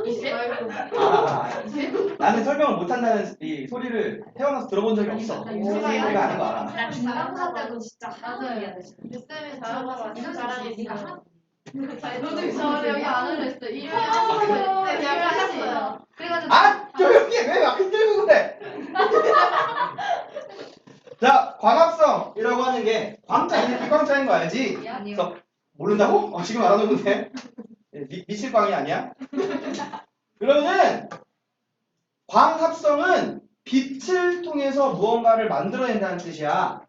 이제 말고. 나는 설명을 못한다는 이 소리를 태어나서 들어본 적이 없어. 제가 내가 아는 거 알아. 나 중간고사 때도 진짜 맞아요. 쌤이 잘하다가 진짜 잘하니까. 너도 저 여기 안 오랬어. 일요일 네, 제가 하셨어요. 그래가지고 아! 조용히 해! 왜 막 흔들고 그래! 자, 광합성이라고 하는 게 광자인데 비광자인 거 알지? 아니요. 그래서 모른다고? 지금 알아놓는데? 미칠 광이 아니야? 그러면은 광합성은 빛을 통해서 무언가를 만들어낸다는 뜻이야.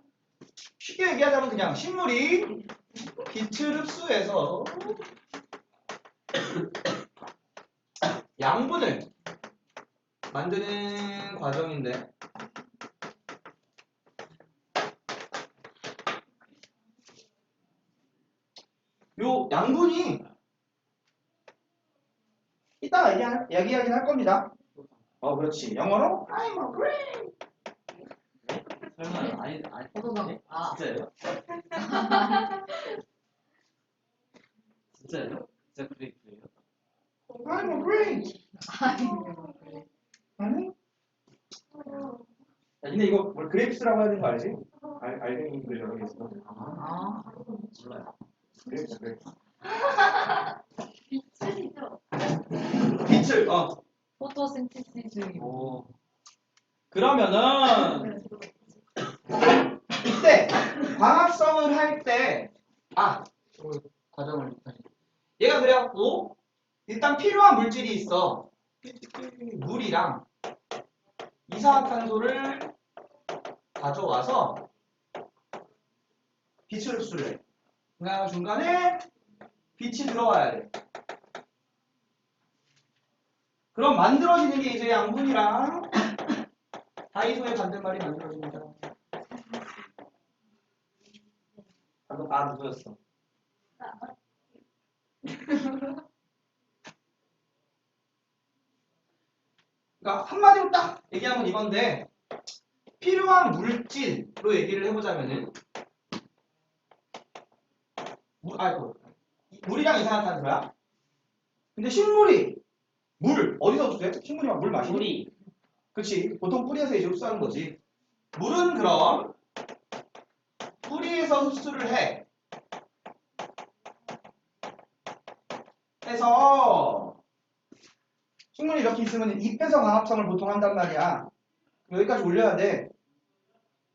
쉽게 얘기하자면 그냥 식물이 빛을 흡수해서 양분을 만드는 과정인데 요 양분이 이따가 얘기하긴 할 겁니다. 그렇지. 영어로 I'm a green. 설마 아니 포도당. 아. 진짜예요? 진짜예요? 진짜 그레이프예요? I'm a green. 아니? 야, 니네 이거 뭘 그레이프스라고 해야 되는 거 알지? 알갱이들 여러 개 있어. 아. 몰라요. 그레이프스. 빛이죠. 빛을. 포토신테시스. 오. 그러면은 이때 광합성을 할 때 과정을 얘가 그래갖고 일단 필요한 물질이 있어. 물이랑 이산화탄소를 가져와서 빛을 흡수를 해. 그러니까 중간에 빛이 들어와야 돼. 그럼 만들어지는 게 이제 양분이랑 다이소의 반대말이 만들어집니다. 방금 누구였어? 그러니까 한마디로 딱 얘기하면 이건데 필요한 물질로 얘기를 해보자면은 물이랑 이산화탄소야. 근데 식물이 물 어디서 흡수해? 식물이 막 물 마시니? 뿌리. 그치. 보통 뿌리에서 이제 흡수하는 거지. 물은 그럼 뿌리에서 흡수를 해. 해서 식물이 이렇게 있으면 잎에서 광합성을 보통 한단 말이야. 여기까지 올려야 돼.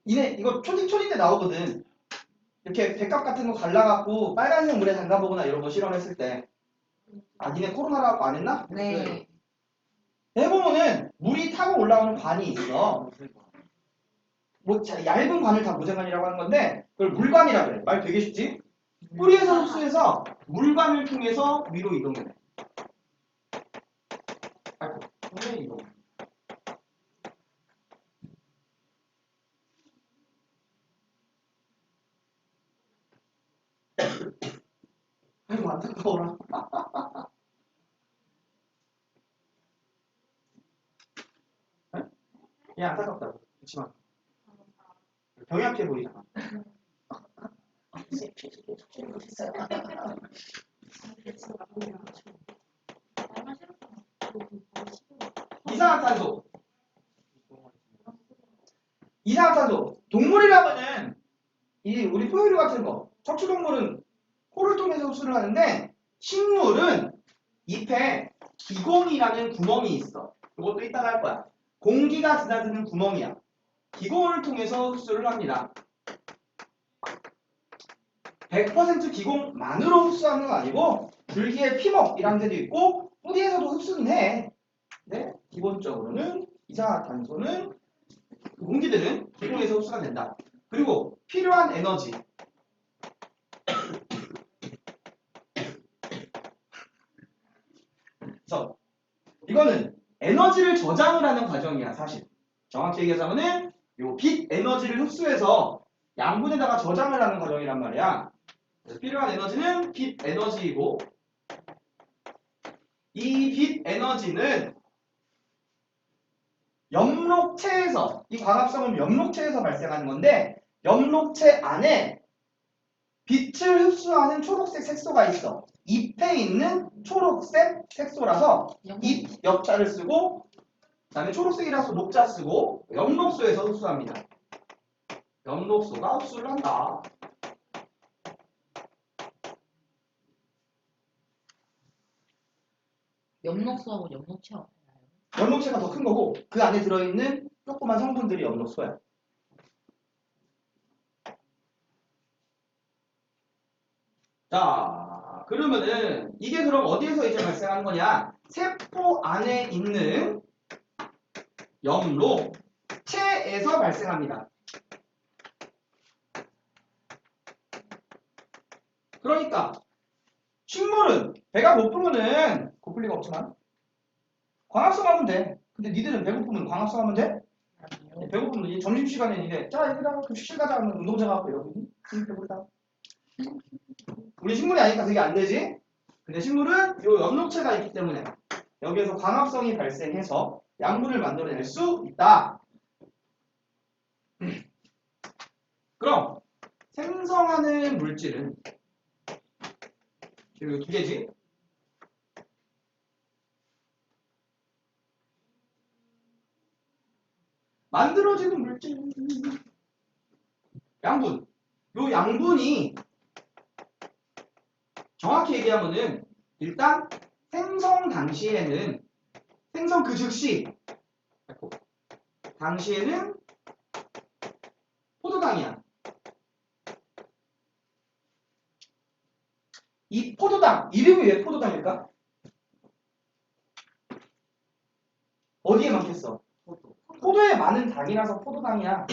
이거 초딩 때 나오거든. 이렇게 백합 같은 거 갈라갖고 빨간색 물에 담가보거나 이런 거 실험했을 때. 니네 코로나라고 안 했나? 네. 해보면은 물이 타고 올라오는 관이 있어. 얇은 관을 다 모세관이라고 하는 건데 그걸 물관이라고 그래. 말 되게 쉽지? 뿌리에서 흡수해서 물관을 통해서 위로 이동해. 왜 이거? 아이고 안타까워라. 얘 안타깝다고. 그렇지만 병약해 보이잖아. 이산화탄소. 동물이라면은 우리 포유류 같은 거 척추동물은 코를 통해서 흡수를 하는데 식물은 잎에 기공이라는 구멍이 있어. 이것도 이따가 할 거야. 공기가 드나드는 구멍이야. 기공을 통해서 흡수를 합니다. 100% 기공만으로 흡수하는 건 아니고 줄기에 피먹이라는 데도 있고 뿌리에서도 흡수는 해. 근데 기본적으로는 이산화탄소는 공기들은 기공에서 흡수가 된다. 그리고 필요한 에너지. 그래서 이거는 에너지를 저장을 하는 과정이야, 사실. 정확히 얘기하자면은 요 빛 에너지를 흡수해서 양분에다가 저장을 하는 과정이란 말이야. 그래서 필요한 에너지는 빛 에너지이고 이 빛 에너지는 염록체에서 이 광합성은 염록체에서 발생하는 건데 염록체 안에 빛을 흡수하는 초록색 색소가 있어. 잎에 있는 초록색 색소라서 잎 엽자를 쓰고 그다음에 초록색이라서 녹자 쓰고 엽록소에서 흡수합니다. 엽록소가 흡수를 한다. 엽록소하고 엽록체하고 달라요. 엽록체가 더 큰 거고 그 안에 들어있는 조그만 성분들이 엽록소야. 자, 그러면은 이게 그럼 어디에서 이제 발생하는 거냐? 세포 안에 있는 엽록체에서 발생합니다. 그러니까 식물은 배가 고프면은 고플 리가 없지만 광합성 하면 돼. 근데 니들은 배고프면 광합성 하면 돼? 배고프면 이제 점심시간에 이제 자 얘들아 급식실 가자 하면 운동장 가고 여기 배고프다. 우리 식물이 아니까 그게 안 되지. 근데 식물은 이 엽록체가 있기 때문에 여기에서 광합성이 발생해서 양분을 만들어낼 수 있다. 그럼 생성하는 물질은 여기 두 개지. 만들어지는 물질 양분. 요 양분이 정확히 얘기하면은 일단 생성 당시에는 생성 그 즉시 당시에는 포도당이야. 이 포도당 이름이 왜 포도당일까? 어디에 많겠어? 포도에 많은 당이라서 포도당이야.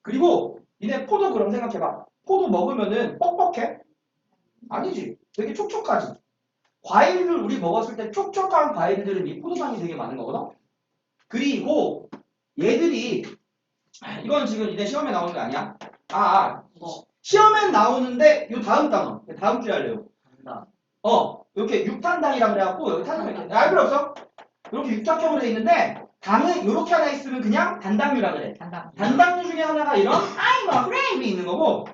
그리고 니네 포도 그럼 생각해봐. 포도 먹으면은 뻑뻑해? 아니지. 되게 촉촉하지. 과일을 우리 먹었을 때 촉촉한 과일들은 이 포도당이 되게 많은 거거든. 그리고 얘들이 이건 지금 이제 시험에 나오는 게 아니야. 시험엔 나오는데 요 다음 단어 다음 주에 할래요. 이렇게 육탄당이라 그래갖고 여기 탄당 이렇게 알 필요 없어. 이렇게 육각형으로 돼 있는데 당은 이렇게 하나 있으면 그냥 단당류라 그래. 단당류 중에 하나가 이런 아이마 프레임이 있는 거고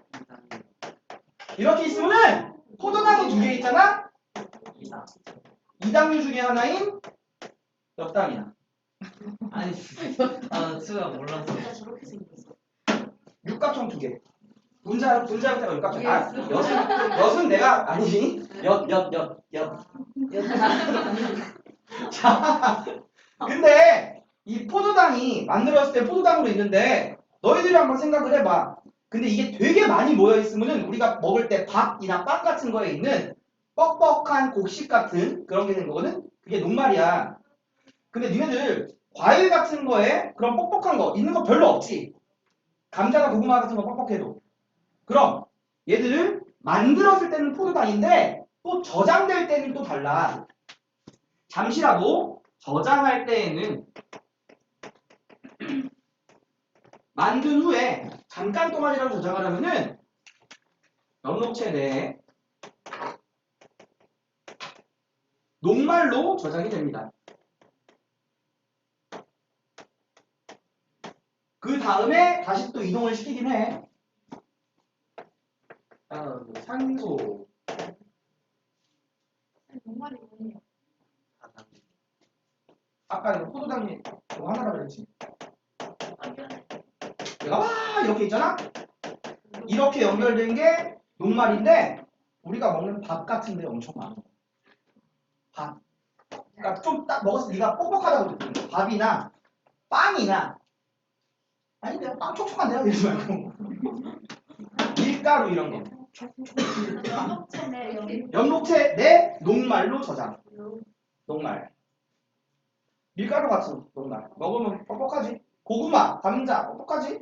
이렇게 있으면은 포도당이 두 개 있잖아. 이당류 중에 하나인 엽당이야. 아니, 수가 몰라서. 진짜 저렇게 생겼어. 육각형 두 개. 분자 형태가 육각형. 엿은 내가 아니지. 엿. 자, 근데 이 포도당이 만들었을 때 포도당으로 있는데 너희들이 한번 생각을 해봐. 근데 이게 되게 많이 모여 있으면은 우리가 먹을 때 밥이나 빵 같은 거에 있는 뻑뻑한 곡식 같은 그런 게 된 거거든. 그게 녹말이야. 근데 니네들 과일 같은 거에 그런 뻑뻑한 거 있는 거 별로 없지. 감자나 고구마 같은 거 뻑뻑해도. 그럼 얘들을 만들었을 때는 포도당인데 또 저장될 때는 또 달라. 잠시라도 저장할 때에는 만든 후에 잠깐 동안이라도 저장을 하면은 엽록체 내에 녹말로 저장이 됩니다. 그 다음에 다시 또 이동을 시키긴 해. 산소. 정말이 뭐예요? 아까 이거 포도당이 이거 하나라 그랬지. 미안해. 내가 와 이렇게 있잖아. 이렇게 연결된 게 녹말인데 우리가 먹는 밥 같은데 엄청 많아. 밥. 그러니까 좀 딱 먹었을 때 네가 뻑뻑하다고 느끼는 밥이나 빵이나 아니 내가 빵 촉촉한데요? 이러지 말고 밀가루 이런 거. 엽록체네. 엽록체 내 녹말로 저장. 녹말. 밀가루 같은 녹말. 먹으면 뻑뻑하지. 고구마, 감자 뻑뻑하지.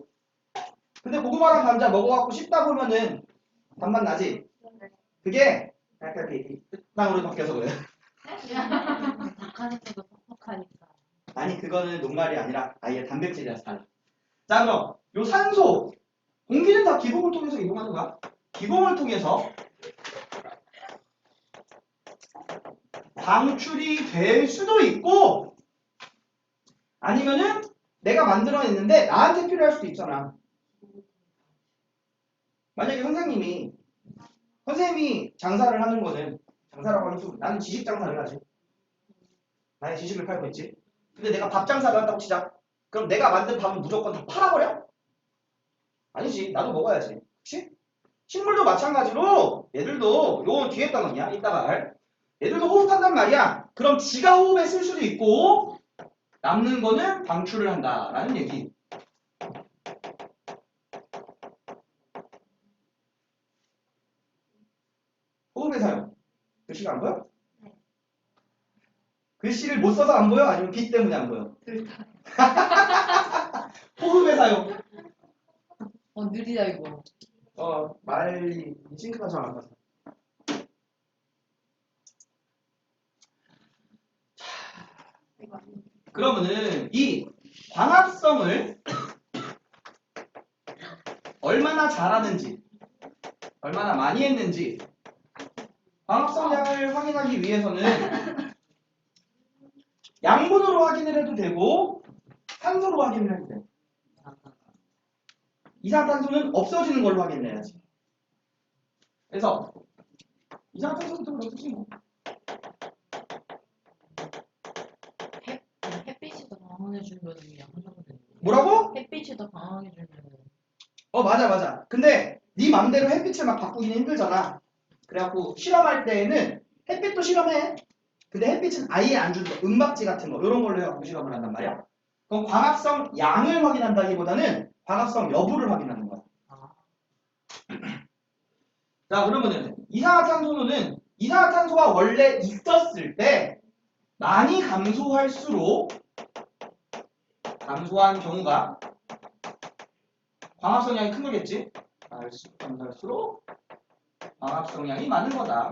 근데 고구마랑 감자 먹어갖고 씹다 보면은 단맛 나지. 그게 약간 이렇게 땅으로 바뀌어서 그래. 닭하니까도 퍽퍽하니까. 아니 그거는 녹말이 아니라 아예 단백질이라서 달라. 자 그럼 요 산소 공기는 다 기공을 통해서 이동하는 거야. 기공을 통해서 방출이 될 수도 있고 아니면은 내가 만들어냈는데 나한테 필요할 수도 있잖아. 만약에 선생님이 장사를 하는 거는 장사라고 하는 순간 나는 지식 장사를 하지. 나의 지식을 팔고 있지. 근데 내가 밥 장사를 한다고 치자. 그럼 내가 만든 밥은 무조건 다 팔아버려? 아니지. 나도 먹어야지. 그치? 식물도 마찬가지로 얘들도 요건 뒤에 단원이야. 이따가 할. 얘들도 호흡한단 말이야. 그럼 지가 호흡에 쓸 수도 있고 남는 거는 방출을 한다라는 얘기. 호흡의 사용. 글씨가 안 보여? 네. 글씨를 못 써서 안 보여? 아니면 빛 때문에 안 보여? 둘 다. 호흡의 사용. 느리다 이거. 말이 싱크가 잘 안 맞아. 이거 아니에요. 그러면은 이 광합성을 얼마나 잘하는지, 얼마나 많이 했는지 광합성량을 확인하기 위해서는 양분으로 확인을 해도 되고 산소로 확인을 해도 돼. 이산화탄소는 없어지는 걸로 확인을 해야지. 그래서 이산화탄소는 그렇지 뭐. 햇빛이 더 강해지면 양성은 뭐라고? 햇빛이 더 강해지면 맞아. 근데 네 맘대로 햇빛을 막 바꾸기는 힘들잖아. 그래갖고 실험할 때에는 햇빛도 실험해. 근데 햇빛은 아예 안 준다. 은박지 같은 거 이런 걸로 해갖고 실험을 한단 말이야. 그럼 광합성 양을 확인한다기보다는 광합성 여부를 확인하는 거야. 자, 그러면은 이산화탄소가 원래 있었을 때 많이 감소할수록 감소한 경우가 광합성량이 큰 거겠지? 감소할수록 광합성량이 많은 거다.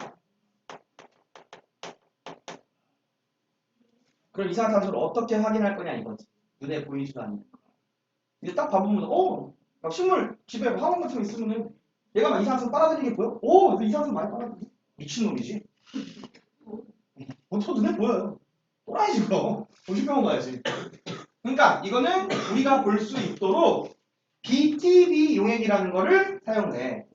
그럼 이산화탄소를 어떻게 확인할 거냐 이거지. 눈에 보이지도 않는 거. 이제 딱 봐보면 막 식물 집에 화분 같은 거 있으면은 얘가 막 이산화탄소 빨아들이는 게 보여? 너 이산화탄소 많이 빨아들이네? 미친놈이지? 저 눈에 보여요. 또라이지 그럼. 정신병원 가야지. 그러니까 이거는 우리가 볼 수 있도록 BTB 용액이라는 거를 사용해.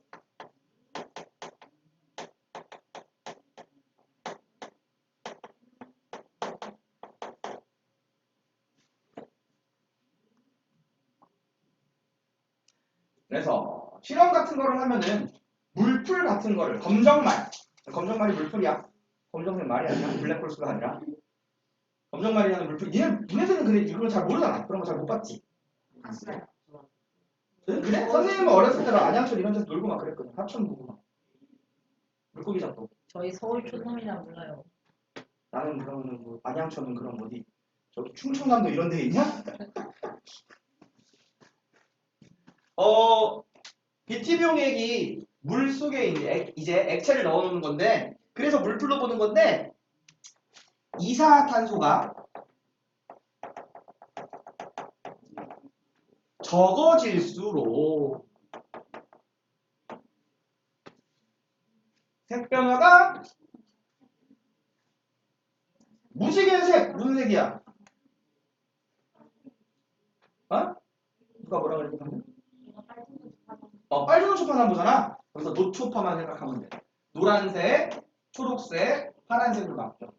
그래서 실험 같은 거를 하면은 물풀 같은 거를 검정말이 물풀이야. 검정색 말이 아니라 블랙홀스가 아니라 검정말이라는 물풀. 니네들은 근데 이걸 잘 모르잖아. 그런 거 잘 못 봤지. 봤어요. 그래? 선생님은 어렸을 때로 안양철 이런 데서 놀고 막 그랬거든. 하천 보고 막 물고기 잡고. 저희 서울 초놈이라 몰라요. 나는 그러면 뭐 안양천은 그럼 어디 저기 충청남도 이런 데 있냐? BTB 용액이 물 속에 이제 액체를 넣어놓는 건데 그래서 물풀로 보는 건데 이산화탄소가 적어질수록 색 변화가 무지개 색 무슨 색이야? 누가 뭐라 그랬지 방금? 빨주노 초파남보잖아. 그래서 노초파만 생각하면 돼. 노란색, 초록색, 파란색으로 바뀌어.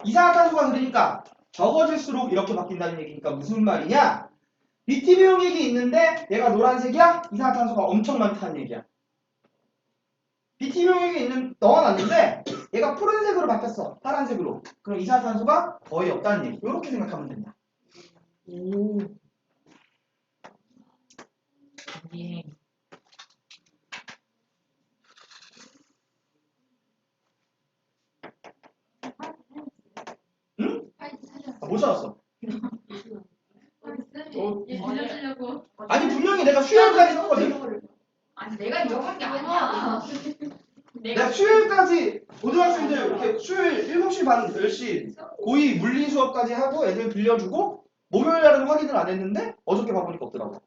이산화탄소가 그러니까 적어질수록 이렇게 바뀐다는 얘기니까 무슨 말이냐? BTB 용액이 있는데 얘가 노란색이야? 이산화탄소가 엄청 많다는 얘기야. BTB 용액이 넣어놨는데 얘가 푸른색으로 바뀌었어. 파란색으로. 그럼 이산화탄소가 거의 없다는 얘기. 이렇게 생각하면 된다. 오. 예. 응? 찾았어. 못 찾았어. 얘 빌려주려고. 아니 분명히 내가 수요일까지 썼거든. 아니 내가 이러한 게 아니야. 내가 수요일까지 고등학생들 이렇게 수요일 7시 반 10시 고2 물리 수업까지 하고 애들 빌려주고 목요일 날은 확인을 안 했는데 어저께 봐보니까 없더라고.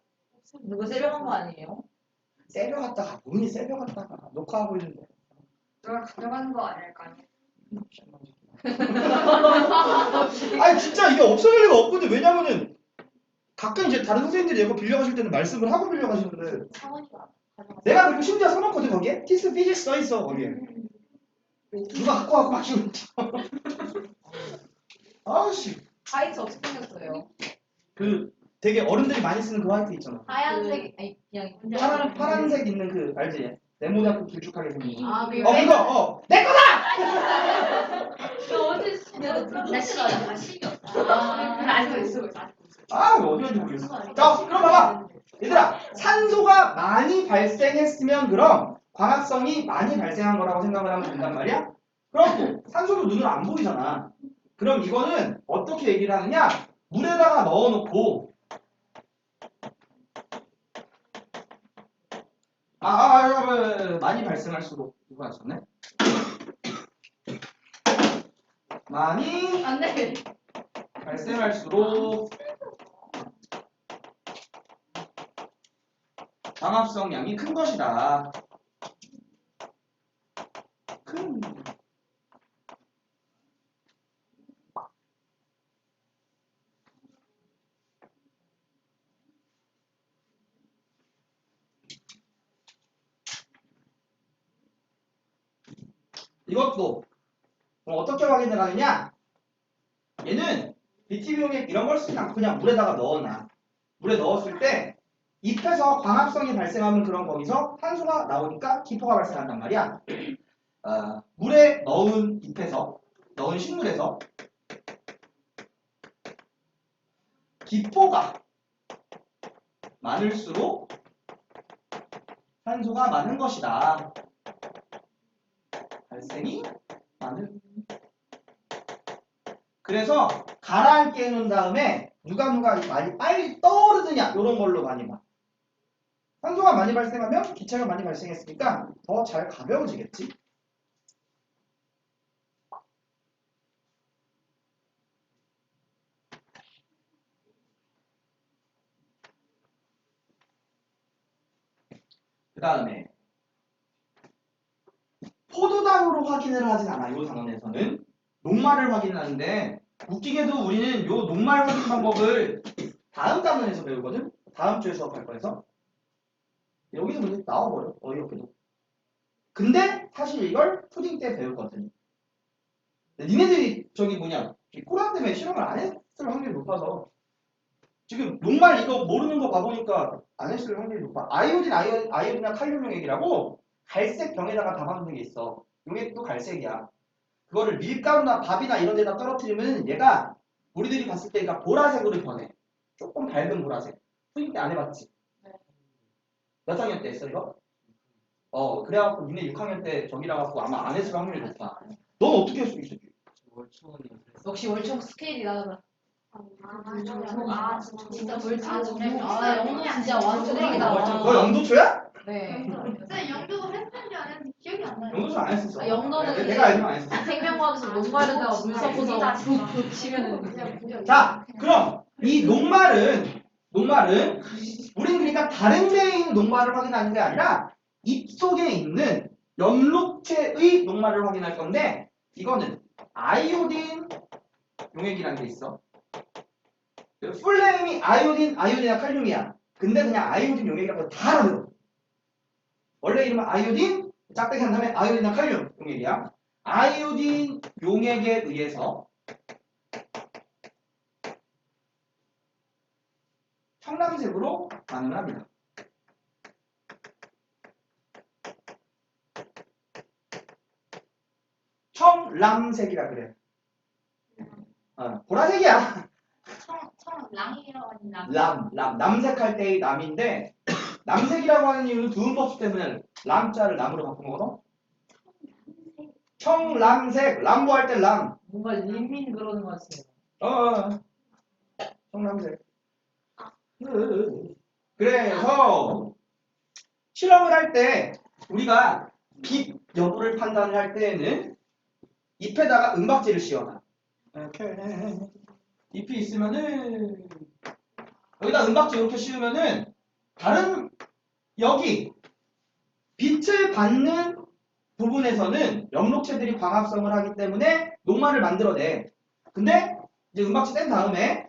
누구 새벽한 거 아니에요? 새벽갔다가 문이 새벽갔다가 녹화하고 있는데. 너가 가져가는 거 아닐 거 아니야. 아니 진짜 이게 없어질 리가 없거든. 왜냐면은 가끔 이제 다른 선생님들이 이거 빌려가실 때는 말씀을 하고 빌려가시는데 사원이가 가져갔어. 내가 그리고 심지어 써놓거든 거기에 티스 피직스 써있어 거기에 누가 갖고 와서 막 키우는 아씨 화이트 어떻게 생겼어요? 그 되게 어른들이 많이 쓰는 그 화이트 있잖아 하얀색 아니 그냥 파란색 있는 그 알지? 네모나고 길쭉하게 생긴 아 거 그거 내 거다! 나 시기야. 나 시기였다. 근데 아직도 쓰고 있어. 아 이거 어디 갔는지 모르겠어 자 그럼 봐봐 얘들아 산소가 많이 발생했으면 그럼 광합성이 많이 발생한 거라고 생각을 하면 된단 말이야? 그럼 또 산소도 눈으로 안 보이잖아 그럼 이거는 어떻게 얘기를 하느냐 물에다가 넣어놓고 많이 발생할수록 이거 안 썼네 많이 안 돼. 발생할수록 광합성량이 큰 것이다. 큰. 이것도 어떻게 확인을 하느냐? 얘는 BTB용액 이런 걸 쓰지 않고 그냥 물에다가 넣어놔. 물에 넣었을 때 잎에서 광합성이 발생하면 그럼 거기서 탄소가 나오니까 기포가 발생한단 말이야. 물에 넣은 잎에서 넣은 식물에서 기포가 많을수록 탄소가 많은 것이다. 발생이 많은. 그래서 가라앉게 해놓은 다음에 누가 많이 빨리 떠오르느냐 이런 걸로 많이 봐. 산소가 많이 발생하면 기체가 많이 발생했으니까 더 잘 가벼워지겠지. 그 다음에 포도당으로 확인을 하진 않아. 이 단원에서는 녹말을 확인하는데 웃기게도 우리는 이 녹말 확인 방법을 다음 단원에서 배우거든. 다음 주에 수업할 거여서 여기서 문제 나와버려. 어이없게도. 근데 사실 이걸 푸딩 때 배우거든. 니네들이 저기 코로나 때문에 실험을 안 했을 확률이 높아서 지금 녹말 이거 모르는 거 봐보니까 안 했을 확률이 높아. 아이오딘이나 칼륨 용액이라고 갈색 병에다가 담아놓는 게 있어. 용액도 갈색이야. 그거를 밀가루나 밥이나 이런 데다 떨어뜨리면 얘가 우리들이 봤을 때 그러니까 보라색으로 변해. 조금 밝은 보라색. 푸딩 때 안 해봤지? 몇 학년 때 했어 이거? 그래갖고 니네 6학년 때 저기라 갖고 아마 안 했을 확률이 높아. 넌 어떻게 할 수 있어? 역시 월총 스케일이 다르다. 진짜 영도 진짜 완전 핵이다. 너 영도초야? 네. 근데 영도도 했는지 안 했는지 기억이 안 나요. 영도초 안 했었어. 영도는 내가 알기로 안 했었어. 생명과학에서 녹말에다가 물 섞어서 푹푹 치면은 자, 그럼 이 녹말은 우린 그러니까 다른 데에 있는 녹말을 확인하는 게 아니라 입 속에 있는 염록체의 녹말을 확인할 건데 이거는 아이오딘 용액이라는 게 있어. 풀네임이 아이오딘이나 칼륨이야. 근데 그냥 아이오딘 용액이라고 다 알아들어. 원래 이름은 아이오딘, 짝대기 한 다음에 아이오딘이나 칼륨 용액이야. 아이오딘 용액에 의해서 청량색으로 반응을 합니다. 청람색이라 그래. 보라색이야. 랑이라고 하는 남색할 때의 남인데 남색이라고 하는 이유는 두음법칙 때문에 람자를 남으로 바꾼 거거든. 청람색, 람보할 때 람. 뭔가 린민 그러는 것 같아요. 청람색. 그래서 실험을 할 때 우리가 빛 여부를 판단을 할 때에는 잎에다가 은박지를 씌워놔. 이렇게 잎이 있으면은 여기다 은박지 이렇게 씌우면은 다른 여기 빛을 받는 부분에서는 염록체들이 광합성을 하기 때문에 녹말을 만들어내. 근데 이제 은박지 뗀 다음에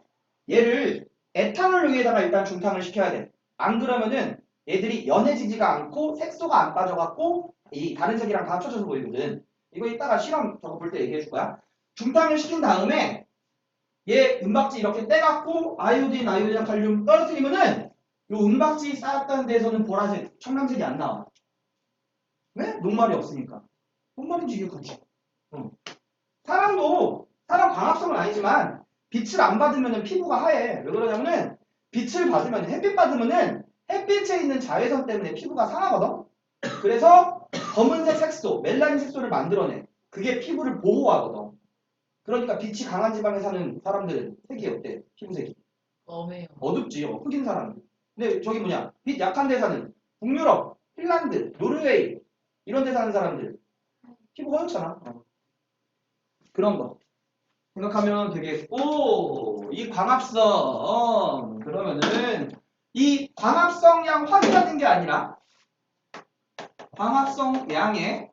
얘를 에탄올 용에다가 일단 중탕을 시켜야 돼. 안 그러면은 얘들이 연해지지가 않고 색소가 안 빠져갖고 이 다른 색이랑 다 합쳐져서 보이거든. 이거 이따가 실험 저거 볼 때 얘기해 줄 거야. 중탕을 시킨 다음에 얘 은박지 이렇게 떼갖고 아이오딘이랑 칼륨 떨어뜨리면은 요 은박지 쌓았던 데서는 보라색, 청량색이 안 나와. 왜? 녹말이 없으니까. 녹말인지 이게 그렇지. 사람 광합성은 아니지만 빛을 안 받으면 피부가 하얘. 왜 그러냐면은 빛을 받으면 햇빛 받으면은 햇빛에 있는 자외선 때문에 피부가 상하거든. 그래서 검은색 색소, 멜라닌 색소를 만들어내. 그게 피부를 보호하거든. 그러니까 빛이 강한 지방에 사는 사람들은 색이 어때? 피부색이 너무해요. 어둡지. 흑인 사람들. 근데 저기 뭐냐? 빛 약한 데 사는 북유럽, 핀란드, 노르웨이 이런 데 사는 사람들 피부 허옇잖아. 그런 거 생각하면 되겠고, 이 광합성 그러면은 이 광합성량 확인하는 게 아니라 광합성량에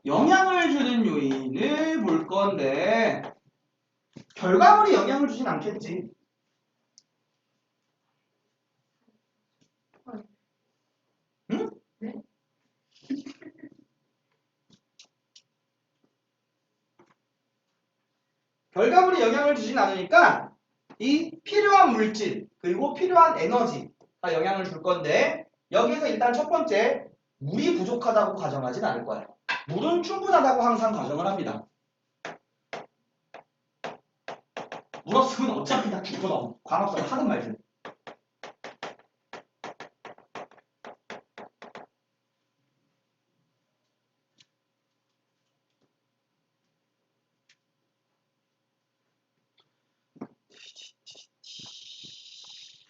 영향을 주는 요인을 볼 건데 결과물이 영향을 주진 않겠지. 응? 네? 결과물이 영향을 주진 않으니까 이 필요한 물질 그리고 필요한 에너지가 영향을 줄 건데 여기서 일단 첫 번째 물이 부족하다고 가정하진 않을 거예요. 물은 충분하다고 항상 가정을 합니다. 물 없으면 어차피 다 죽거든. 광합성을 하든 말든.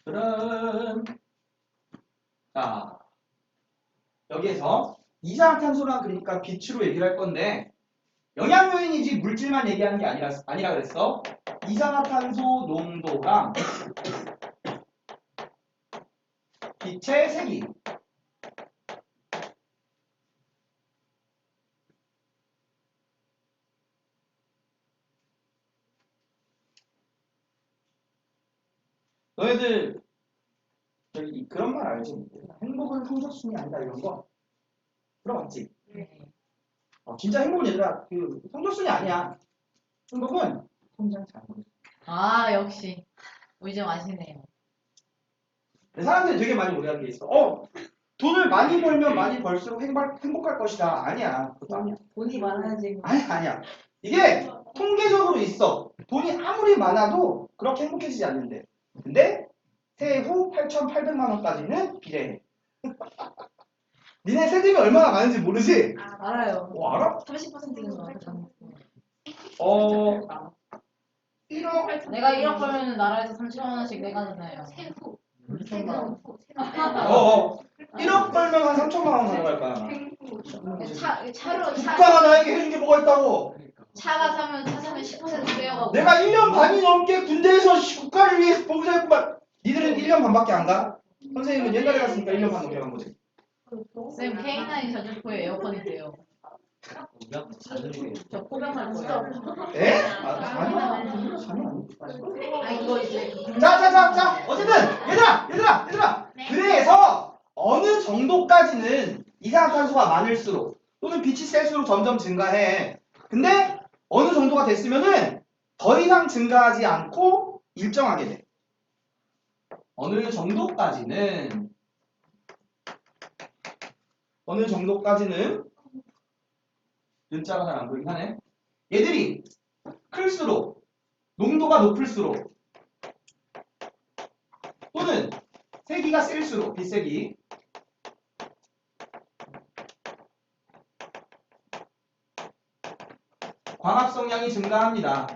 그럼 자 여기에서 이산화탄소랑 그러니까 빛으로 얘기를 할 건데 영양 요인이지 물질만 얘기하는 게 아니라 그랬어. 이산화탄소 농도랑 빛의 색이 너희들 저기 그런 말 알지? 행복은 성적순이 아니다 이런 거 들어봤지? 네. 진짜 행복은 얘들아 그 성적순이 아니야. 행복은 성장 잘하는 아 역시 우리 좀 아시네요. 사람들이 되게 많이 오해하는 게 있어. 돈을 많이 벌면 많이 벌수록 행복할 것이다. 아니야. 그것도 아니야. 돈이 많아야지. 아니야. 이게 통계적으로 있어. 돈이 아무리 많아도 그렇게 행복해지지 않는데. 근데 세후 8,800만 원까지는 비례해. 니네 세금이 얼마나 많은지 모르지? 알아요. 알아? 30%인 거 같아. 1억. 내가 1억 벌면 나라에서 3천만 원씩 내가잖아요. 세후. 1억 벌면 한 3천만 원 가져갈 거야. 차로 국가가 나에게 해준 게 뭐가 있다고? 차 사면 10% 빼어가고. 내가 1년 반이 넘게 군대에서 국가를 위해서 봉사했구만. 니들은 1년 반밖에 안 가? 선생님은 옛날에 갔으니까 1년 반 넘게 간 거지. 쌤 K9 저주포에 에어컨 있대요. 우리가 자는 저 포병할 거예요. 에? 아니야. 아 이거 이제 자. 어쨌든 얘들아. 그래서 어느 정도까지는 이산화탄소가 많을수록 또는 빛이 셀수록 점점 증가해. 근데 어느 정도가 됐으면은 더 이상 증가하지 않고 일정하게 돼. 어느 정도까지는 문자가 잘 안 보이긴 하네. 얘들이 클수록 농도가 높을수록 또는 세기가 셀수록 빛색이 광합성량이 증가합니다.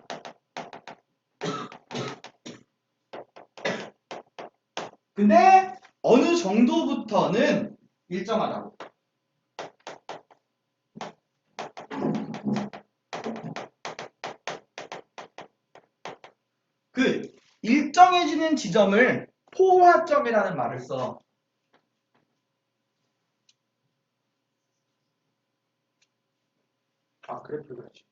근데 어느 정도부터는 일정하다고. 그 일정해지는 지점을 포화점이라는 말을 써. 그래 그래야지.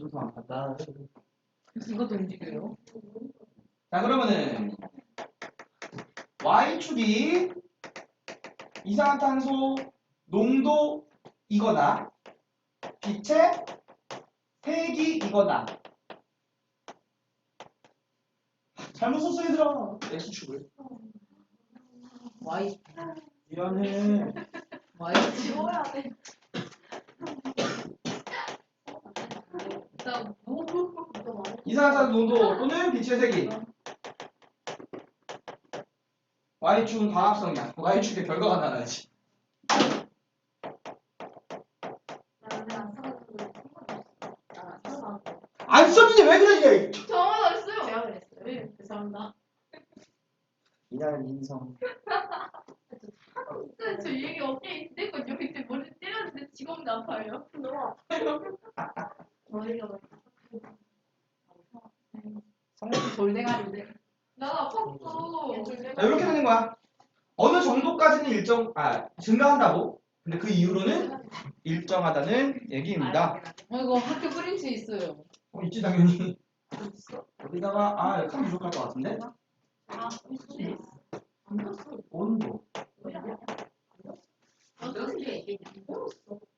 지금도 안 간다. 이것도 움직여요. 자, 그러면은 Y축이 이산화탄소 농도이거나 빛의 색이거나 잘못 썼어 얘들아. X축을. Y 미안해. Y 지워야 돼. 나 뭐? 이산화탄소 농도 또는 빛의 색이. Y축은 광합성이야. Y축의 결과가 나와야지. 안 썼는데 왜 그러냐? 저만 알았어요. 제가 그랬어요. 네, 죄송합니다. 이날 인성. 저 얘기 어깨에 있는데 그 여기 때 머리 때렸는데 지금도 아파요. 너무 아파요. 머리가 성우 돌대가리인데. 나 아팠어. 자, 이렇게 되는 거야. 어느 정도까지는 증가한다고. 근데 그 이후로는 일정하다는 얘기입니다. 이거 학교 프린트 있어요. 있지 당연히. 여기다가 칸 부족할 것 같은데. 아, 혹시 온도. 어떻게 얘기해?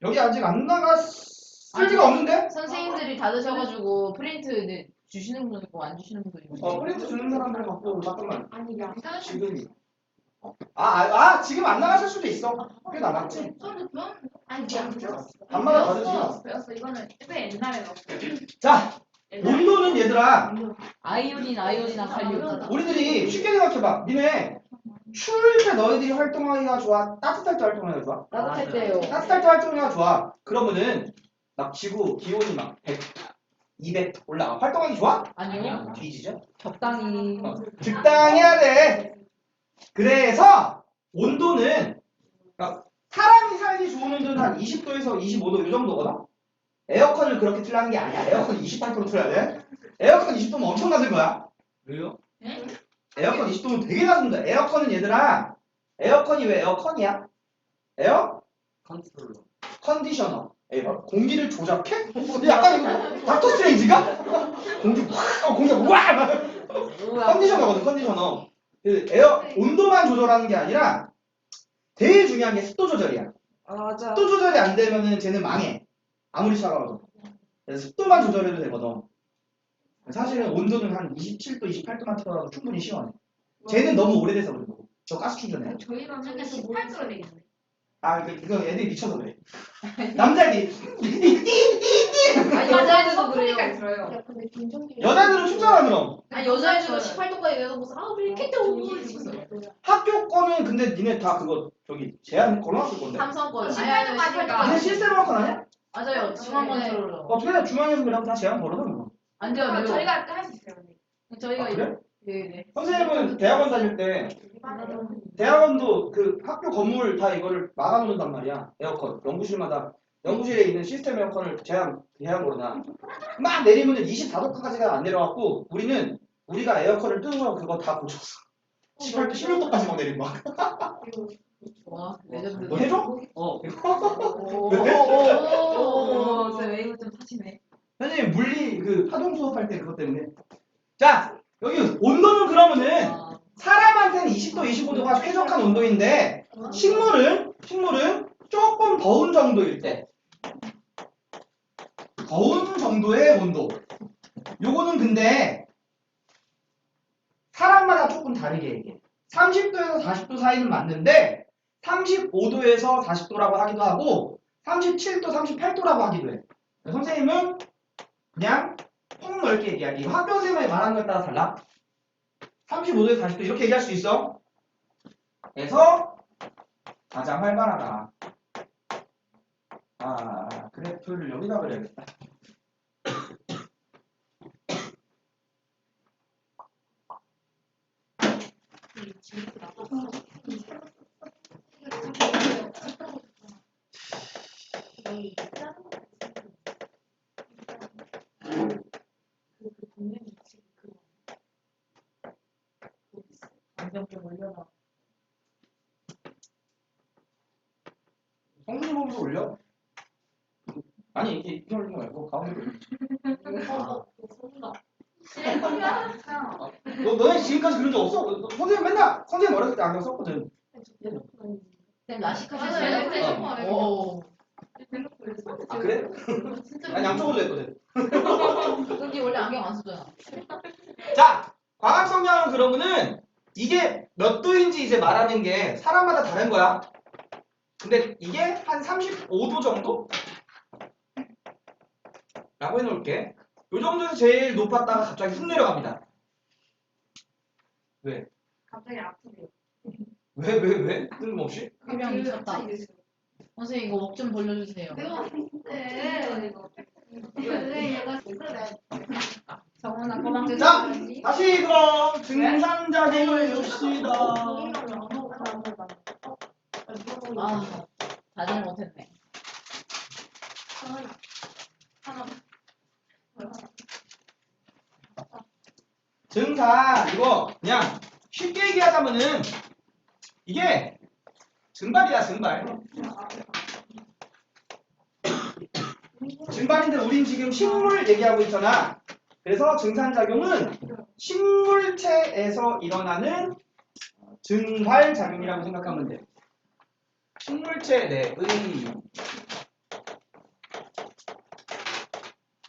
여기 아직 안 나갔을 리가 없는데? 선생님들이 다 드셔가지고 프린트 이제 주시는 분도 있고 안 주시는 분도 있고. 프린트 주는 사람들 갖고 잠깐만. 아니, 야. 지금이. 지금 안 나갔을 수도 있어. 꽤 남았지. 저는 그런 아니 안 배웠어. 반마다 받으시죠. 배웠어. 이거는 꽤 옛날에 넣었어. 자, 온도는 얘들아. 아이오딘, 칼륨. 우리들이 쉽게 생각해봐. 니네 추울 때 너희들이 활동하기가 좋아? 따뜻할 때 활동하기가 좋아? 따뜻할 때요. 따뜻할 때 활동하기가 좋아. 그러면은 막 지구 기온이 막 100, 200 올라가. 활동하기 좋아? 아니요. 뒤지죠? 적당히. 적당해야 돼. 그래서 온도는 그러니까 사람이 살기 좋은 온도는 한 20도에서 25도 이 정도거든. 에어컨을 그렇게 틀라는 게 아니야. 에어컨 28도로 틀어야 돼. 에어컨 20도면 엄청 낮은 거야. 왜요? 에어컨 20도면 되게 낮은다. 에어컨은 얘들아, 에어컨이 왜 에어컨이야? 에어 컨트롤러. 컨디셔너. 공기를 조작해? 약간 이거 닥터 스트레인지가? 공기가 와! 컨디셔너거든, 컨디셔너. 그 온도만 조절하는 게 아니라 제일 중요한 게 습도 조절이야. 맞아. 습도 조절이 안 되면은 쟤는 망해. 아무리 차가워도. 그래서 습도만 조절해도 되거든. 사실은 온도는 한 27도, 28도만 틀어도 충분히 시원해. 쟤는 너무 오래돼서 그런 거고. 저 가스 충전해. 저희가 맨날 18도로 되겠네. 이거 애들이 미쳐서 그래. 남자애들이 아니, 여자애들도 그래요. 들어요. 근데 김종기 여자들은 춥잖아 그럼. 아니, 여자애들도 18도까지 내서 무슨 왜 이렇게 더워 이러고 학교 거는 근데 니네 다 그거 저기 제한 걸어놨을 건데. 삼성 거. 18도까지가. 니네 시스템 워크 아니야? 맞아요. 중앙 컨트롤러. 어떻게 중앙에서 그냥 다 제한 걸어놔 그거. 안 돼요. 그럼 저희가 할 수 있어요. 근데. 저희가 그래? 네네. 선생님은 대학원 다닐 때 대학원도 그 학교 건물 다 이거를 막아놓는단 말이야. 에어컨 연구실마다 연구실에 있는 시스템 에어컨을 제한 걸어놔. 막 내리면 24도까지가 안 내려갖고 우리가 에어컨을 끄고 그거 다 고쳤어. 18도 16도까지 막 내리고 막. 와, 레전드. 너 해줘? 오오오오. 저 웨이브 좀 타시네. 선생님 물리 그 파동 수업할 때 그것 때문에. 자 여기 온도는 그러면은 사람한테는 20도, 25도가 쾌적한 온도인데 식물은 조금 더운 정도일 때 더운 정도의 온도. 요거는 근데 사람마다 조금 다르게 얘기해. 30도에서 40도 사이는 맞는데 35도에서 40도라고 하기도 하고 37도, 38도라고 하기도 해. 선생님은 그냥 폭넓게 얘기하기. 이거 학교 선생님이 말하는 거에 따라 달라. 35도에서 40도 이렇게 얘기할 수 있어. 그래서 가장 활발하다. 그래프를 여기다 그려야겠다. 안경 좀 올려놔. 성분이 보면서 올려. 아니 이게 올리지 말고 가운데. 너네 지금까지 그런 적 없어? 선생님 맨날 선생님 어렸을 때 안경 썼거든. 쌤 라식 맞아요. 하셨어요? 네, 네, 네. 오. 아 그래? 난 양쪽으로 했거든. 근데 원래 안경 안 쓰잖아. 자, 광합성량은 그러면은 이게 몇 도인지 이제 말하는 게 사람마다 다른 거야. 근데 이게 한 35도 정도? 라고 해놓을게. 요 정도에서 제일 높았다가 갑자기 훅 내려갑니다. 왜? 갑자기 아프네요. 왜? 뜬금없이? 해명 미쳤다. 선생님 이거 목 좀 벌려주세요. 내가 네. 왜 얘가 그래? 정원아 그만 자, 계속. 다시 그럼 증산작용을 봅시다. 아 자제를 못했네. 하나. 증산 이거 그냥 쉽게 얘기하자면은 이게 증발이야 증발. 증발인데 우린 지금 식물 얘기하고 있잖아. 그래서 증산작용은 식물체에서 일어나는 증발작용이라고 생각하면 돼. 식물체 내의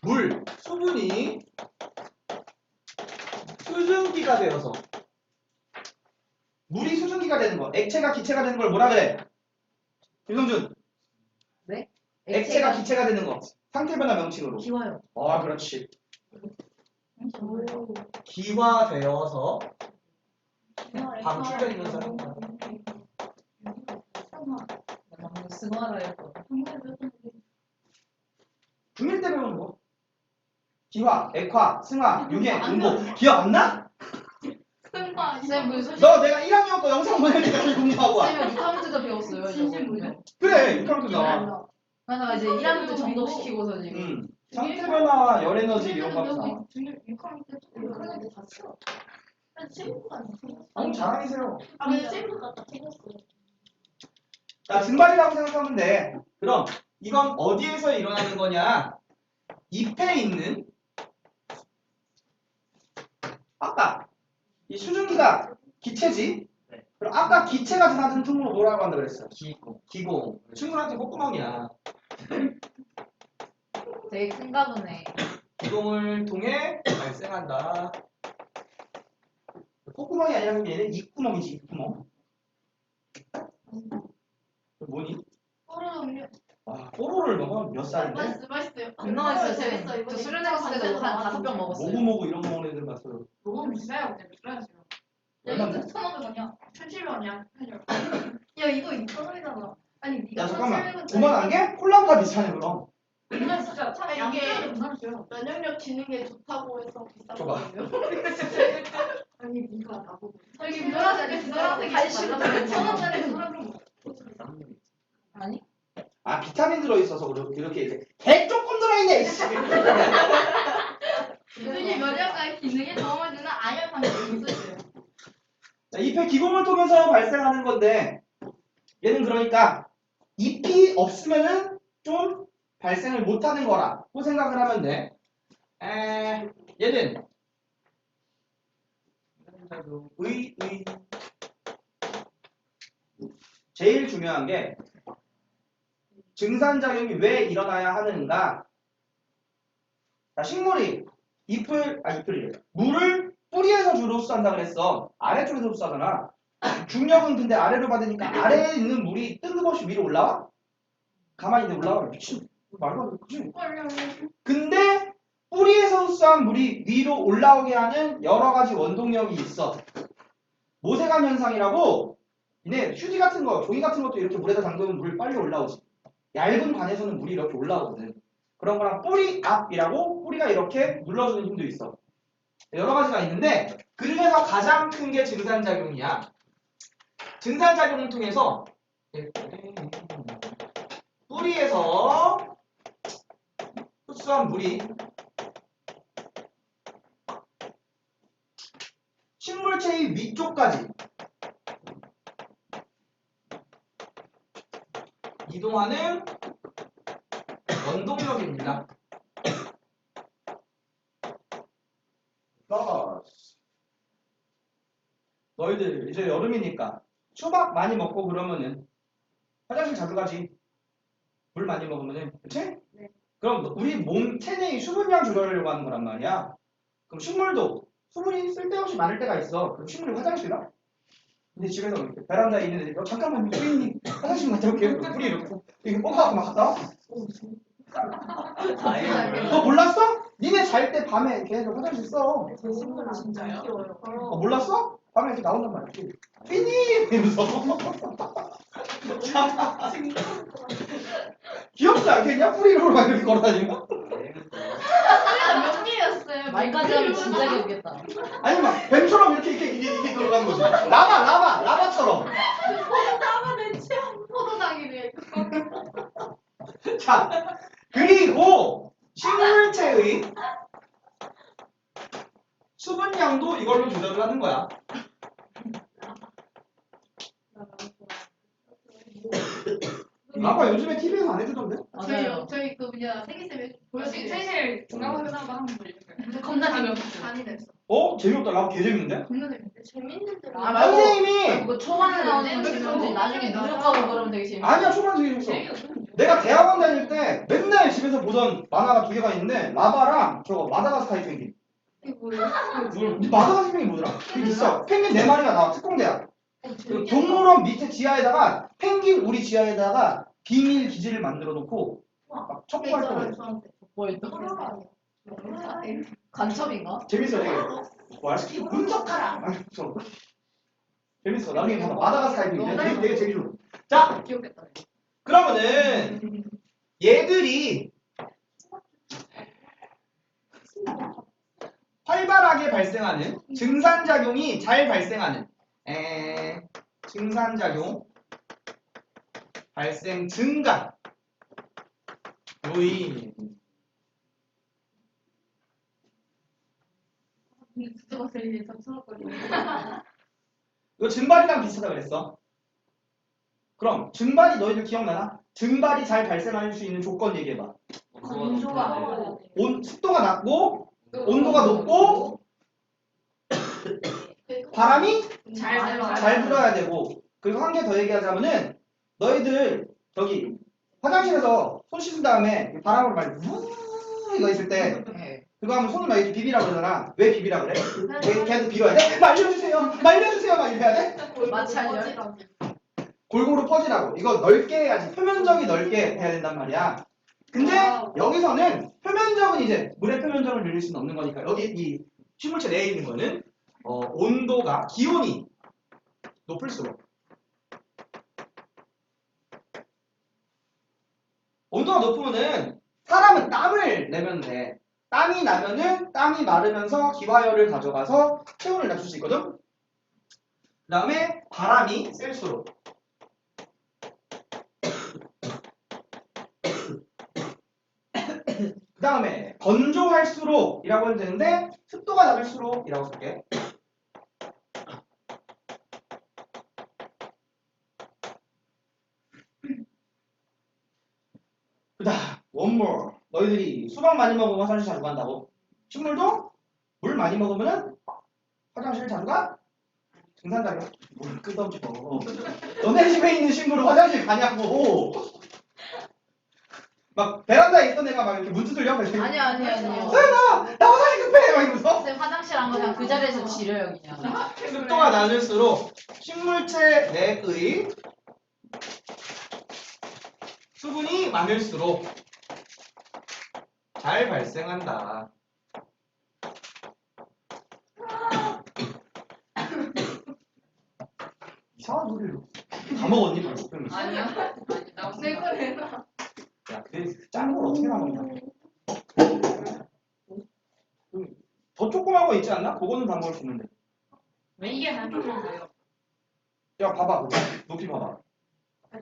물, 수분이 수증기가 되어서 물이 수증기가 되는 거, 액체가 기체가 되는 걸 뭐라 그래? 김성준. 네? 액체가 기체가 되는 거. 상태 변화 명칭으로. 기와요. 그렇지. 기화되어서 방출되어 있는 사람. 방금 승화라 했거. 중1 때 배우는 거. 기화, 액화, 승화, 유해, 음보. 기억 안 나? 쌤 무슨 너 내가 1학년 거 영상 보낼 때까지 공부하고 와. 쌤이 6카운트도 배웠어요. 이거. 그래, 6학년 때 나와. 그래서 이제 1학년 때 정독시키고서 지금. 상태 변화, 열 에너지 이런 거 합사. 자랑이세요. 자, 증발이라고 생각하면 돼. 그럼 이건 어디에서 일어나는 거냐? 잎에 있는 아까 이 수증기가 기체지? 네. 그럼 아까 기체가 드나드는 틈으로 뭐라고 한다 그랬어? 기고. 기공. 친구한테 콧구멍이야. 되게 큰가 보네. 기공을 통해 발생한다. 콧구멍이 아니라 얘는 입구멍이지, 입구멍. 뭐니? 뽀로를 먹으면 몇 살인데? 맛있어요. 겁나 맛있어요. 쌤. 저 수련회 갔을 때도 한 5병 먹었어요. 모구모구 이런 거 먹는 애들 봤어요. 너무 비싸요. 비싸요. 얼마인데? 1,500원이야. 1,700원이야. 야 이거 2,000원이잖아. 아니 네가 야 잠깐만 1,700원 9만 한 개? 콜라보다 비싸네 그럼. 그냥 진짜 아니, 이게 부담스러워. 면역력 기는 게 좋다고 해서 비싼 줘봐. 거예요. 아니 네가 나보고. 여기 노란색이 갈수록 더 1,000원짜리 노란색 아니? 아 비타민 들어있어서 그렇게 이제 개 조금 들어있네 이씨. 이분이 면역력 기능에 도움을 주는 아연산이 있어요. 자, 잎의 기공을 통해서 발생하는 건데 얘는 그러니까 잎이 없으면은 좀 발생을 못하는 거라고 생각을 하면 돼. 얘는 제일 중요한 게 증산작용이 왜 일어나야 하는가? 자, 식물이 물을 뿌리에서 주로 흡수한다 그랬어. 아래쪽에서 흡수하잖아. 중력은 근데 아래로 받으니까 아래에 있는 물이 뜬금없이 위로 올라와? 가만히 있는데 올라와. 미친. 말도 안 돼. 그치? 근데 뿌리에서 흡수한 물이 위로 올라오게 하는 여러 가지 원동력이 있어. 모세감 현상이라고 얘네 휴지 같은 거, 종이 같은 것도 이렇게 물에다 담그면 물이 빨리 올라오지. 얇은 관에서는 물이 이렇게 올라오거든. 그런 거랑 뿌리 압이라고 뿌리가 이렇게 눌러주는 힘도 있어. 여러 가지가 있는데 그 중에서 가장 큰 게 증산작용이야. 증산작용을 통해서 뿌리에서 흡수한 물이 식물체의 위쪽까지 이동하는 원동력입니다. 너희들 이제 여름이니까 수박 많이 먹고 그러면은 화장실 자주 가지. 물 많이 먹으면은, 그치? 네. 그럼 우리 몸 체내의 수분량 조절하려고 하는 거란 말이야. 그럼 식물도 수분이 쓸데없이 많을 때가 있어. 그럼 식물이 화장실 가? 근데 집에서 이렇게 베란다에 있는 애들이 잠깐만요, 뿌리님 화장실 갔다 올게요. 뿌리 이렇게 이렇게 뽑아갖고 막 갔다 와. 아예 너 몰랐어? 니네 잘 때 밤에 걔네들 화장실 써. 진짜요? 몰랐어? 밤에 이렇게 나온단 말이야. 삐님! 이러면서. 귀엽지 않겠냐? 뿌리로 막 이렇게 걸어다니면? 몇 개였어요? 말까지 하면 진짜 귀엽겠다. 아니 막 뱀처럼 이렇게 돌아가는 거지. 라바처럼. 포도당이래. 자, 그리고 식물체의 수분량도 이걸로 조절을 하는 거야. 아까 요즘에 TV에서 안 해주던데? 맞아요. 저희 그 뭐냐 생일쌤이 보여주세요. 생일 중간고사도 한번 보여줄까요? 겁나 재미없어. 잔인했어. 재미없다. 라고 개 재밌는데? 겁나 재밌는데. 재밌는데. 아, 말고 선생님이 그거 초반에 나오는 건 재밌어. 재밌는데 나중에 누룩하고 그러면 되게 재밌어. 아니야, 초반 되게 재밌어. 재미없어. 내가 대학원 다닐 때 맨날 집에서 보던 만화가 2개가 있는데 라바랑 저거 마다가스카르 펭귄. 이게 뭐예요? 마다가스카르 펭귄 뭐더라? 그게 있어. 펭귄 4마리가 나와. 특공대야. 그 동물원 밑에 지하에다가 펭귄 우리 지하에다가 비밀 기지를 만들어 놓고 막 첩보 활동을 해. 뭐 있다? 간첩인가? 재밌어 되게. 와스키 분석하라. 막 이러면서. 재밌어. 나중에 봐봐. 마다가스카르 펭귄 되게 재밌어. 자, 귀엽겠다. 그러면은 얘들이 활발하게 발생하는 증산작용이 잘 발생하는 증산작용 발생 증가 요인. 그거 제일 접수했거든요. 이거 증발이랑 비슷하다 그랬어. 그럼 증발이 너희들 기억나나? 증발이 잘 발생할 수 있는 조건 얘기해봐. 건조가 습도가 낮고 온도가 높고 바람이 잘 불어야 되고, 그리고 한 개 더 얘기하자면은 너희들 저기 화장실에서 손 씻은 다음에 바람으로 막 이거 있을 때 그거 하면 손을 막 이렇게 비비라 그러잖아. 왜 비비라 그래? 왜 걔도 비벼야 돼? 말려주세요 막 이렇게 해야 돼? 마찰열? 골고루 퍼지라고. 이거 넓게 해야지. 표면적이 넓게 해야 된단 말이야. 근데 여기서는 표면적은 이제 물의 표면적을 늘릴 수는 없는 거니까 여기 이 식물체 내에 있는 거는 온도가 기온이 높을수록 온도가 높으면은 사람은 땀을 내면 돼. 땀이 나면은 땀이 마르면서 기화열을 가져가서 체온을 낮출 수 있거든. 그 다음에 바람이 셀수록 그 다음에 건조할수록 이라고 해도 되는데 습도가 낮을수록 이라고 쓸게. 그 다음 one more. 너희들이 수박 많이 먹으면 화장실 자주 간다고. 식물도 물 많이 먹으면 화장실 자주 가? 증산작용. 뭘 끝없이 먹어. 너네 집에 있는 식물은 화장실 가냐고. 막 베란다에 있던 애가 막 이렇게 문 두들려. 아니야. 나 화장실 급해! 막 이러면서. 쌤 화장실 한 거 그냥 그 자리에서 지려요 그냥. 습도가 낮을수록 식물체 내의 수분이 많을수록 잘 발생한다. 이상한 소리를. 다 먹었니 벌써? 아니야. 내 거 내놔. 야, 짠 걸 어떻게 다 먹냐? 더 조그만 거 있지 않나? 그거는 다 먹을 수 있는데. 왜 이게 한 조금인가요? 야, 봐봐. 그거. 높이 봐봐.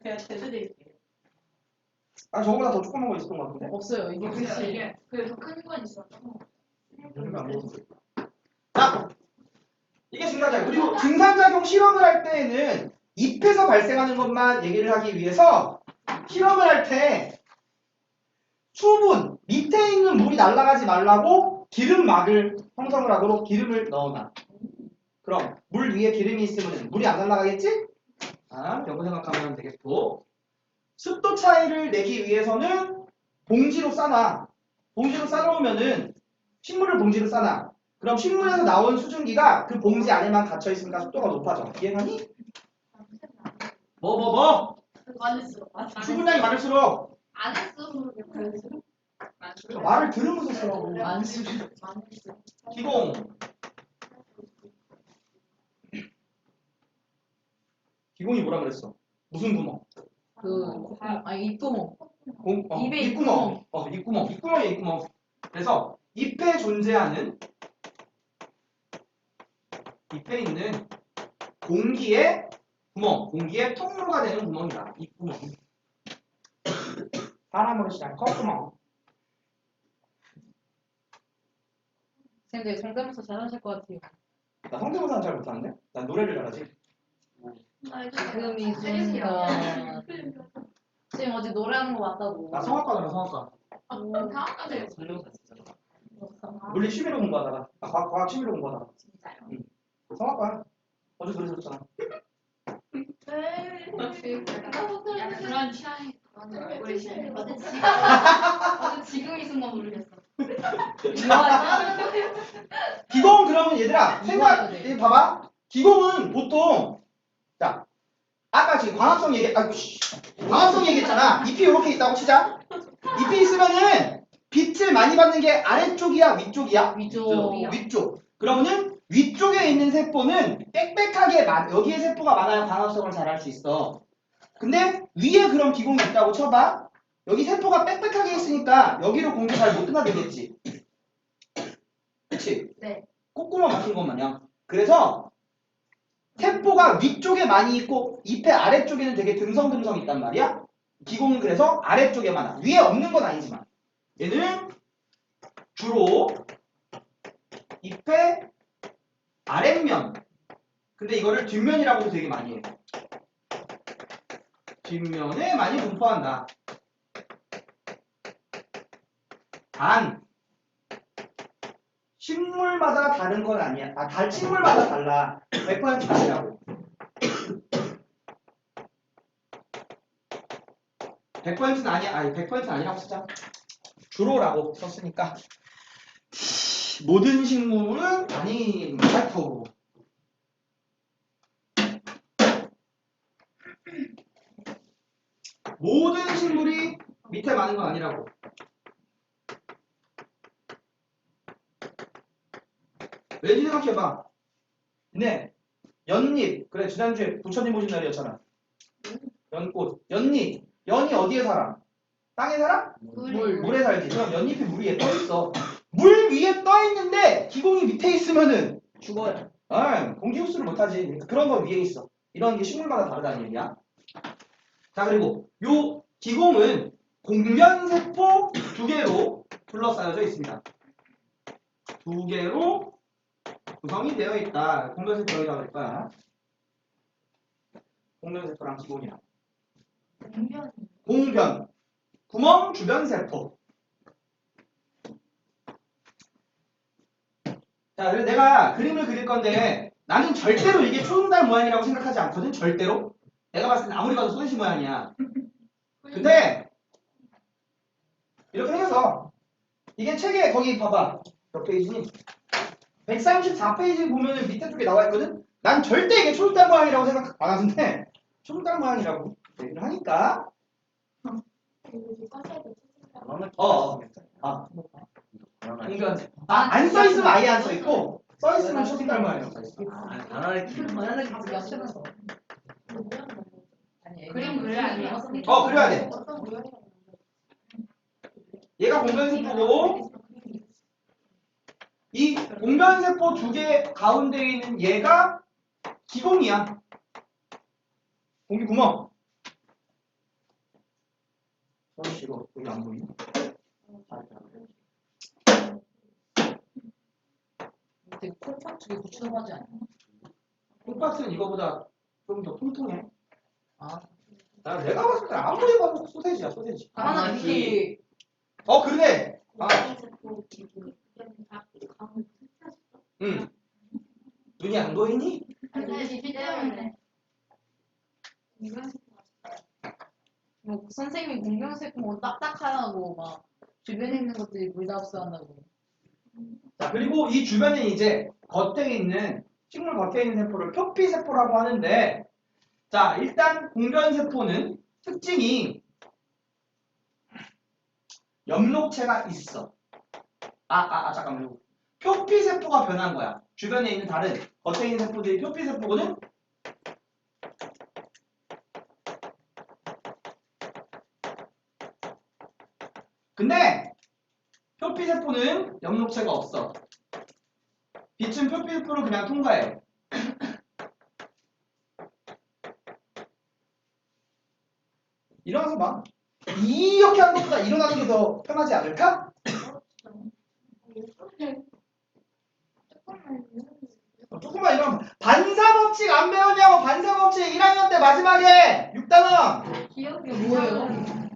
제가 제주드릴게요. 아, 저거보다 더 조그만 거 있었던 것 같은데? 없어요 이게 끝이. 이게 그래서 큰 건 있어. 요즘에 안 먹었어. 자, 이게 증산작용. 그리고 증산작용 실험을 할 때에는 잎에서 발생하는 것만 얘기를 하기 위해서 실험을 할 때 수분 밑에 있는 물이 날아가지 말라고 기름막을 형성을 하도록 기름을 넣어놔. 그럼 물 위에 기름이 있으면 물이 안 날아가겠지? 아, 요거 생각하면 되겠고. 습도 차이를 내기 위해서는 봉지로 싸놔. 봉지로 싸놓으면은 식물을 봉지로 싸놔. 그럼 식물에서 나온 수증기가 그 봉지 안에만 갇혀 있으니까 습도가 높아져. 이해하니? 뭐? 많을수록. 수분량이 많을수록 안 했어. 말을 들으면서 쓰라고. 안수를. 기공. 기공이 뭐라 그랬어? 무슨 구멍? 입구멍. 입에 입구멍. 입구멍. 입구멍이야, 입구멍. 그래서 잎에 존재하는 잎에 있는 공기의 구멍, 공기의 통로가 되는 구멍이다. 입구멍. 사람으로 시작한 컵구멍. 선생님 성대모사 잘하실 것 같아요. 나 성대모사는 잘 못하는데? 난 노래를 잘하지. 지금이 순간. 선생님 어제 노래하는 거 맞다고. 나 성악가잖아, 성악가. 다음까지 설명서 진짜. 물리 취미로 공부하다가, 과학 취미로 공부하다가. 진짜요. 성악가야. 어제 노래 들었잖아. 약간 그런 취향이 우리 지금 어제 지금 이 순간 모르겠어. 기공 그러면 얘들아 생각 이거 돼. 봐봐. 기공은 보통 자 아까 지금 광합성 광합성 얘기했잖아. 잎이 이렇게 있다고 치자. 잎이 있으면은 빛을 많이 받는 게 아래쪽이야 위쪽이야? 위쪽. 위쪽. 그러면은 위쪽에 있는 세포는 빽빽하게 여기에 세포가 많아야 광합성을 잘 할 수 있어. 근데 위에 그럼 기공이 있다고 쳐봐. 여기 세포가 빽빽하게 있으니까 여기로 공기 잘 못 드나들겠지. 그치? 네. 콧구멍 막힌 것 마냥. 그래서 세포가 위쪽에 많이 있고 잎의 아래쪽에는 되게 듬성듬성 있단 말이야. 기공은 그래서 아래쪽에 많아. 위에 없는 건 아니지만 얘는 주로 잎의 아랫면. 근데 이거를 뒷면이라고도 되게 많이 해. 뒷면에 많이 분포한다. 단 식물마다 다른 건 아니야. 식물마다 달라. 100% 아니라고. 100%는 아니야. 100%는 아니라고 쓰자. 주로라고 썼으니까. 모든 식물은 아닌 말고. 모든 식물이 밑에 많은 건 아니라고. 왠지 생각해봐. 네, 연잎. 그래, 지난주에 부처님 오신 날이었잖아. 연꽃. 연잎. 연이 어디에 살아? 땅에 살아? 물에 살지. 그럼 연잎이 물 위에 떠있어. 물 위에 떠있는데 기공이 밑에 있으면은 죽어요. 공기 흡수를 못하지. 그런 거 위에 있어. 이런 게 식물마다 다르다는 얘기야. 자, 그리고 요 기공은 공변세포 2개로 둘러싸여져 있습니다. 2개로 구성이 되어 있다. 공변세포라고 할 거야. 공변세포랑 기공이랑. 공변. 구멍 주변 세포. 자, 그래서 내가 그림을 그릴 건데 나는 절대로 이게 초승달 모양이라고 생각하지 않거든. 절대로. 내가 봤을 땐 아무리 봐도 소세지 모양이야. 근데 이렇게 생겼어. 이게 책에 거기 봐봐. 몇 페이지니? 134페이지 보면 밑에 쪽에 나와 있거든. 난 절대 이게 초승달 모양이라고 생각 안 하는데 초승달 모양이라고 얘기를 하니까. 공변. 안 써 있으면 아예 안 써 있고 써 있으면 초승달 모양이라고 써 있어. 바나나 키. 바나나 기지 역시나서. 그림 그려야 아니에요? 그래야 돼. 얘가 공변세포고 이 공변세포 2개 가운데 있는 얘가 기공이야. 공기 구멍. 이거 여기 안 보이네. 되게 콩팥죽에 붙이는 거지 않나? 콩팥은 이거보다 좀 더 통통해. 아, 내가 봤을 때 아무리 봐도 소세지야, 소세지. 바나나 키. 그래. 응. 눈이 안 보이니? 뭐 선생님이 공룡세포 딱딱하다고 막 주변에 있는 것들이 물다 흡수한다고. 자, 그리고 이 주변에 이제 겉에 있는 식물 겉에 있는 세포를 표피세포라고 하는데, 자, 일단 공변세포는 특징이 엽록체가 있어. 잠깐만요. 표피세포가 변한 거야. 주변에 있는 다른 겉에 있는 세포들이 표피세포거든. 근데 표피세포는 엽록체가 없어. 빛은 표피세포를 그냥 통과해. 일어나서 봐. 이렇게 하는 것보다 일어나는 게 더 편하지 않을까? 조금만 일어나면 반사법칙 안 배웠냐고. 반사법칙 1학년 때 마지막에 6단원 이게 뭐예요?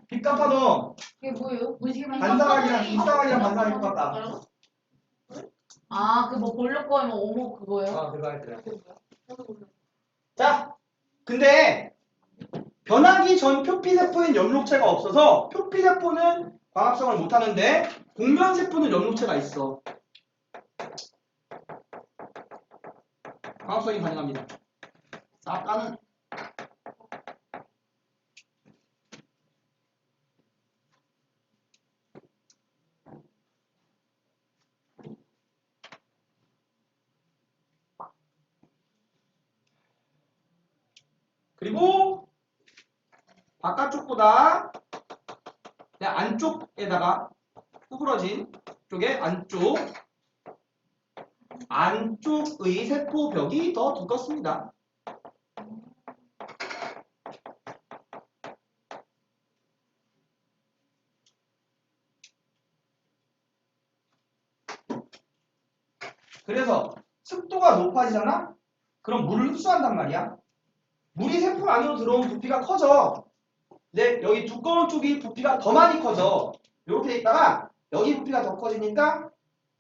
빚갚아도 이게 뭐예요? 반사각이랑 입사각이랑 반사각이 똑같다. 아, 그 뭐 볼록 거에 뭐 오목 그거예요? 그거 할 거야. 자, 근데 변하기 전 표피세포엔 엽록체가 없어서 표피세포는 광합성을 못하는데 공변세포는 엽록체가 있어. 광합성이 가능합니다. 아까는 그리고 바깥쪽보다 그냥 안쪽에다가 구부러진 쪽에 안쪽의 세포벽이 더 두껍습니다. 그래서 습도가 높아지잖아? 그럼 물을 흡수한단 말이야. 물이 세포 안으로 들어오면 부피가 커져. 근데 여기 두꺼운 쪽이 부피가 더 많이 커져. 이렇게 돼 있다가 여기 부피가 더 커지니까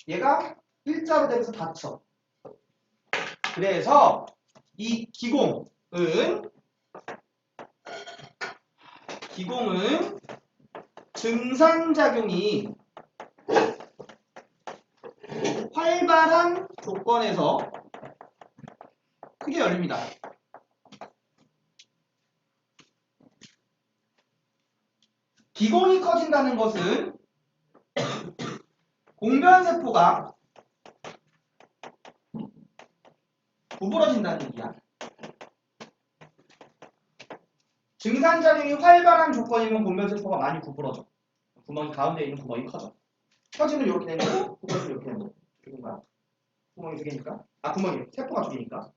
얘가 일자로 되면서 닫혀. 그래서 이 기공은 증상작용이 활발한 조건에서 크게 열립니다. 기공이 커진다는 것은 공변세포가 구부러진다는 얘기야. 증산작용이 활발한 조건이면 공변세포가 많이 구부러져. 구멍이 가운데 있는 구멍이 커져. 커지면 이렇게 되는 거고, 구부러지면 이렇게 되는 거고. 이런 거야. 구멍이 두 개니까. 구멍이 세포가 두 개니까.